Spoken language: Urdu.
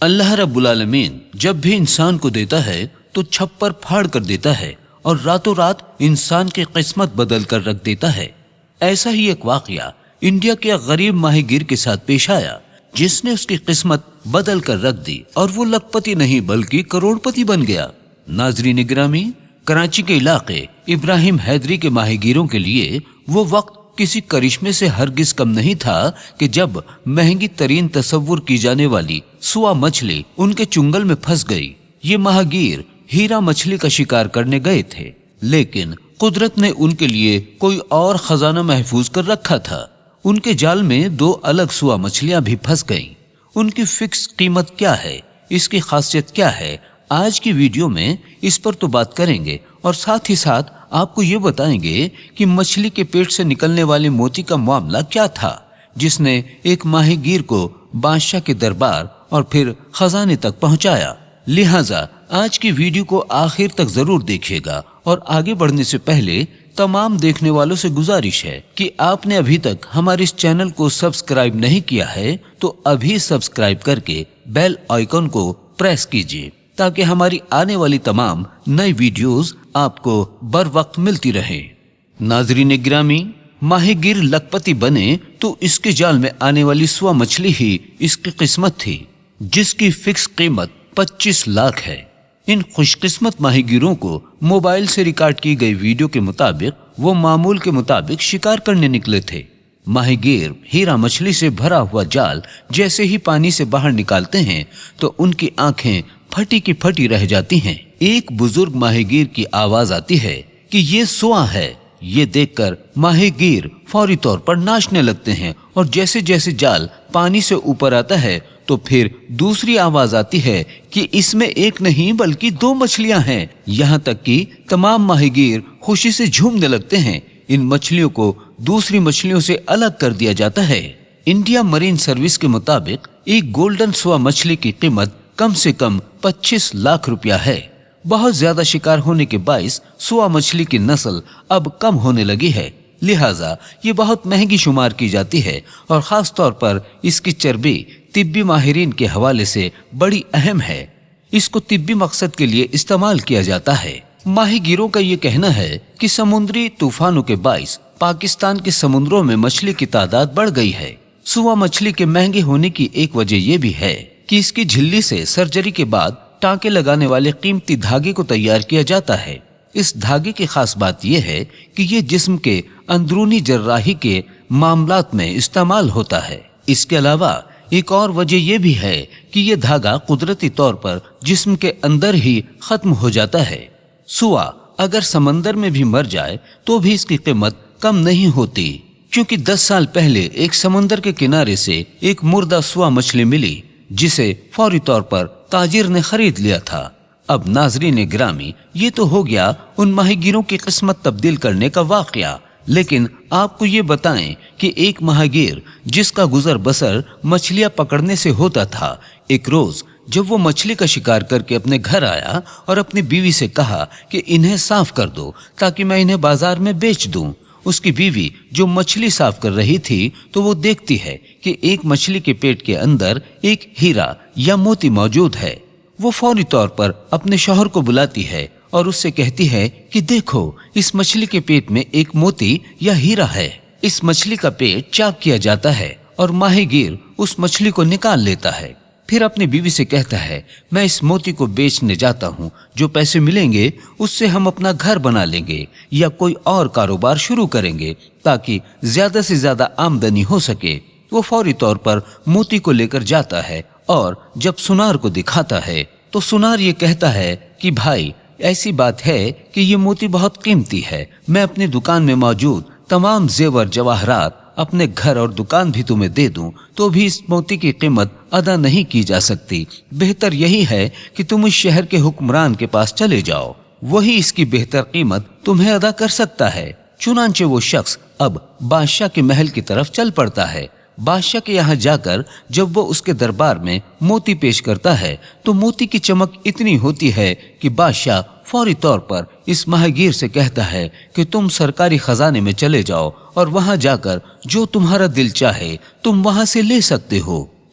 اللہ رب العالمین جب بھی انسان کو دیتا ہے تو چھپر پھاڑ کر دیتا ہے اور راتوں رات انسان کی قسمت بدل کر رکھ دیتا ہے۔ ایسا ہی ایک واقعہ انڈیا کے غریب ماہی گیر کے ساتھ پیش آیا جس نے اس کی قسمت بدل کر رکھ دی اور وہ لکھ پتی نہیں بلکہ کروڑ پتی بن گیا۔ ناظرین گرامی، کراچی کے علاقے ابراہیم حیدری کے ماہی گیروں کے لیے وہ وقت کسی کرشمے سے ہرگز کم نہیں تھا کہ جب مہنگی ترین تصور کی جانے والی سوا مچھلی ان کے چنگل میں پھنس گئی۔ یہ ماہی گیر ہیرا مچھلی کا شکار کرنے گئے تھے، لیکن قدرت نے ان کے لیے کوئی اور خزانہ محفوظ کر رکھا تھا۔ ان کے جال میں 2 الگ سوا مچھلیاں بھی پھنس گئیں۔ ان کی فکس قیمت کیا ہے، اس کی خاصیت کیا ہے، آج کی ویڈیو میں اس پر تو بات کریں گے اور ساتھ ہی ساتھ آپ کو یہ بتائیں گے کہ مچھلی کے پیٹ سے نکلنے والے موتی کا معاملہ کیا تھا جس نے ایک ماہی گیر کو بادشاہ کے دربار اور پھر خزانے تک پہنچایا۔ لہٰذا آج کی ویڈیو کو آخر تک ضرور دیکھیے گا، اور آگے بڑھنے سے پہلے تمام دیکھنے والوں سے گزارش ہے کہ آپ نے ابھی تک ہمارے اس چینل کو سبسکرائب نہیں کیا ہے تو ابھی سبسکرائب کر کے بیل آئیکن کو پریس کیجیے تاکہ ہماری آنے والی تمام نئی ویڈیوز آپ کو بر وقت ملتی رہے۔ ناظرین گرامی، ماہی گیر لکھپتی بنے تو اس کے جال میں آنے والی سوا مچھلی ہی اس کی قسمت تھی، جس کی فکس قیمت 25 لاکھ ہے۔ ان خوش قسمت ماہی گیروں کو موبائل سے ریکارڈ کی گئی ویڈیو کے مطابق وہ معمول کے مطابق شکار کرنے نکلے تھے۔ ماہی گیر ہیرا مچھلی سے بھرا ہوا جال جیسے ہی پانی سے باہر نکالتے ہیں تو ان کی آنکھیں پھٹی کی پھٹی رہ جاتی ہیں۔ ایک بزرگ ماہی گیر کی آواز آتی ہے کہ یہ سوا ہے۔ یہ دیکھ کر ماہی گیر فوری طور پر ناچنے لگتے ہیں، اور جیسے جیسے جال پانی سے اوپر آتا ہے تو پھر دوسری آواز آتی ہے کہ اس میں ایک نہیں بلکہ 2 مچھلیاں ہیں۔ یہاں تک کہ تمام ماہی گیر خوشی سے جھومنے لگتے ہیں۔ ان مچھلیوں کو دوسری مچھلیوں سے الگ کر دیا جاتا ہے۔ انڈیا مرین سروس کے مطابق ایک گولڈن سوا مچھلی کی قیمت کم سے کم 25 لاکھ روپیہ ہے۔ بہت زیادہ شکار ہونے کے باعث سوا مچھلی کی نسل اب کم ہونے لگی ہے، لہٰذا یہ بہت مہنگی شمار کی جاتی ہے، اور خاص طور پر اس کی چربی طبی ماہرین کے حوالے سے بڑی اہم ہے۔ اس کو طبی مقصد کے لیے استعمال کیا جاتا ہے۔ ماہی گیروں کا یہ کہنا ہے کہ سمندری طوفانوں کے باعث پاکستان کے سمندروں میں مچھلی کی تعداد بڑھ گئی ہے۔ سوا مچھلی کے مہنگے ہونے کی ایک وجہ یہ بھی ہے کہ اس کی جھلی سے سرجری کے بعد ٹانکے لگانے والے قیمتی دھاگے کو تیار کیا جاتا ہے۔ اس دھاگے کی خاص بات یہ ہے کہ یہ جسم کے اندرونی جراحی کے معاملات میں استعمال ہوتا ہے۔ اس کے علاوہ ایک اور وجہ یہ بھی ہے کہ یہ دھاگا قدرتی طور پر جسم کے اندر ہی ختم ہو جاتا ہے۔ سوا اگر سمندر میں بھی مر جائے تو بھی اس کی قیمت کم نہیں ہوتی، کیونکہ 10 سال پہلے ایک سمندر کے کنارے سے ایک مردہ سوا مچھلی ملی جسے فوری طور پر تاجر نے خرید لیا تھا۔ اب ناظرین گرامی، یہ تو ہو گیا ان ماہی گیروں کی قسمت تبدیل کرنے کا واقعہ، لیکن آپ کو یہ بتائیں کہ ایک ماہی گیر جس کا گزر بسر مچھلیاں پکڑنے سے ہوتا تھا، ایک روز جب وہ مچھلی کا شکار کر کے اپنے گھر آیا اور اپنی بیوی سے کہا کہ انہیں صاف کر دو تاکہ میں انہیں بازار میں بیچ دوں، اس کی بیوی جو مچھلی صاف کر رہی تھی تو وہ دیکھتی ہے کہ ایک مچھلی کے پیٹ کے اندر ایک ہیرا یا موتی موجود ہے۔ وہ فوری طور پر اپنے شوہر کو بلاتی ہے اور اس سے کہتی ہے کہ دیکھو، اس مچھلی کے پیٹ میں ایک موتی یا ہیرا ہے۔ اس مچھلی کا پیٹ چاک کیا جاتا ہے اور ماہی گیر اس مچھلی کو نکال لیتا ہے۔ پھر اپنی بیوی سے کہتا ہے، میں اس موتی کو بیچنے جاتا ہوں، جو پیسے ملیں گے اس سے ہم اپنا گھر بنا لیں گے یا کوئی اور کاروبار شروع کریں گے تاکہ زیادہ سے زیادہ آمدنی ہو سکے۔ وہ فوری طور پر موتی کو لے کر جاتا ہے، اور جب سنار کو دکھاتا ہے تو سنار یہ کہتا ہے کہ بھائی، ایسی بات ہے کہ یہ موتی بہت قیمتی ہے، میں اپنی دکان میں موجود تمام زیور جواہرات، اپنے گھر اور دکان بھی تمہیں دے دوں تو بھی اس موتی کی قیمت ادا نہیں کی جا سکتی۔ بہتر یہی ہے کہ تم اس شہر کے حکمران کے پاس چلے جاؤ، وہی اس کی بہتر قیمت تمہیں ادا کر سکتا ہے۔ چنانچہ وہ شخص اب بادشاہ کے محل کی طرف چل پڑتا ہے۔ بادشاہ کے یہاں جا کر جب وہ اس کے دربار میں موتی پیش کرتا ہے تو موتی کی چمک اتنی ہوتی ہے کہ بادشاہ فوری طور پر اس ماہی گیر سے کہتا ہے کہ تم سرکاری خزانے میں چلے جاؤ اور وہاں جا کر جو تمہارا دل چاہے تم وہاں سے لے سکتے ہو۔